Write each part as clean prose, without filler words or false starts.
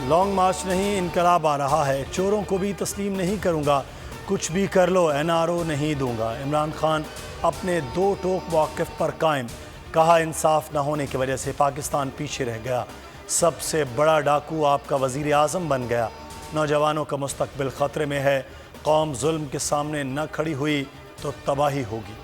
Long मार्च नहीं, इनकलाब आ रहा है। चोरों को भी तस्लीम नहीं करूंगा, कुछ भी कर लो NRO नहीं दूंगा। इमरान खान अपने दो टोक मौक़िफ़ पर कायम। कहा इंसाफ न होने की वजह से पाकिस्तान पीछे रह गया। सबसे बड़ा डाकू आपका वज़ीर आज़म बन गया। नौजवानों का मुस्तकबिल ख़तरे में है। कौम जुल्म के सामने न खड़ी हुई तो तबाही होगी।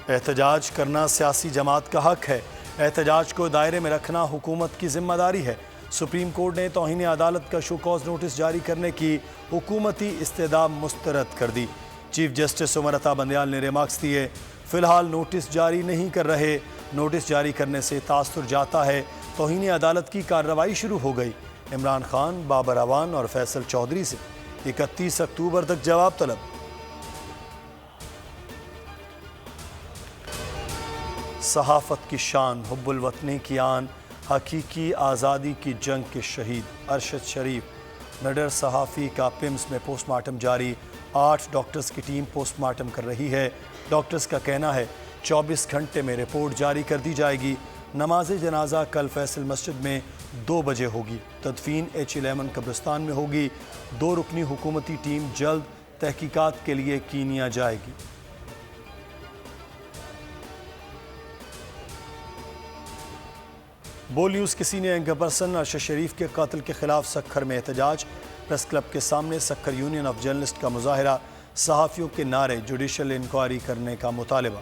एहतजाज करना सियासी जमात का हक है। एहतजाज को दायरे में रखना हुकूमत की जिम्मेदारी है। सुप्रीम कोर्ट ने तौहीन अदालत का शो कॉज नोटिस जारी करने की हुकूमती इस्तेदा मुस्तरद कर दी। चीफ जस्टिस उमर अता बंदयाल ने रिमार्क्स दिए, फ़िलहाल नोटिस जारी नहीं कर रहे। नोटिस जारी करने से तासुर जाता है। तौहीन अदालत की कार्रवाई शुरू हो गई। इमरान खान, बाबर अवान और फैसल चौधरी से 31 अक्टूबर तक जवाब तलब। सहाफ़त की शान, हुब्बुल वतनी की आन, हकीकी आज़ादी की जंग के शहीद अरशद शरीफ निडर सहाफ़ी का पिम्स में पोस्टमार्टम जारी। 8 डॉक्टर्स की टीम पोस्टमार्टम कर रही है। डॉक्टर्स का कहना है 24 घंटे में रिपोर्ट जारी कर दी जाएगी। नमाज जनाजा कल फैसल मस्जिद में 2 बजे होगी। तदफीन H11 कब्रिस्तान में होगी। 2 रुकनी हुकूमती टीम जल्द तहकीकात के लिए कीनिया जाएगी। बोल न्यूज़ के सीनियर एंकर पर्सन अरशद शरीफ के कातिल के खिलाफ सक्खर में एहतजाज। प्रेस क्लब के सामने सक्खर यूनियन ऑफ जर्नलिस्ट का मुजाहरा। सहाफ़ियों के नारे, जुडिशल इंक्वायरी करने का मुतालबा।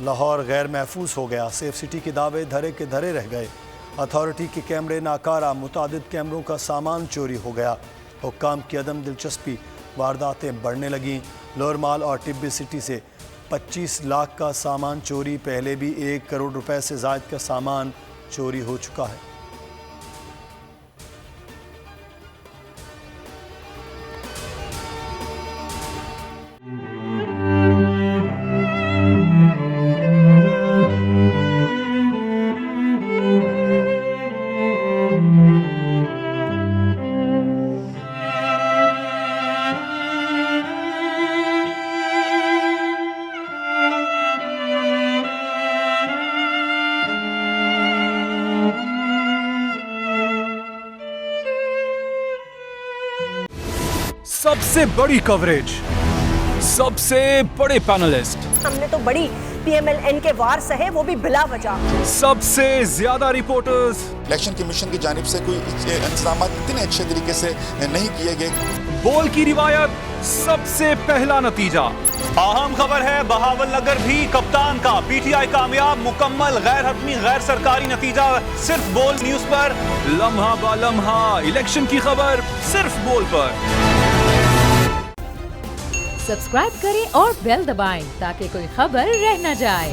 लाहौर गैर महफूज हो गया। सेफ सिटी के दावे धरे के धरे रह गए। अथॉरिटी के कैमरे नाकारा, मुतादिद कैमरों का सामान चोरी हो गया। हुक्काम की अदम दिलचस्पी, वारदातें बढ़ने लगीं। लोअर माल और टिब्बी सिटी से 25 लाख का सामान चोरी। पहले भी 1 करोड़ रुपए से ज़ायद का सामान चोरी हो चुका है। सबसे बड़ी कवरेज, सबसे बड़े पैनलिस्ट, हमने तो बड़ी PMLN के वार सहे, वो भी बिला वजह। सबसे ज्यादा रिपोर्टर्स। इलेक्शन कमीशन की जानिब से कोई इंतजाम इतने अच्छे तरीके से नहीं किए गए। बोल की रिवायत, सबसे पहला नतीजा। अहम खबर है बहावल नगर भी कप्तान का। PTI कामयाब, मुकम्मल गैर हतमी गैर सरकारी नतीजा सिर्फ बोल न्यूज पर। लम्हा बा लम्हा इलेक्शन की खबर सिर्फ बोल पर। सब्सक्राइब करें और बेल दबाएं ताकि कोई खबर रह न जाए।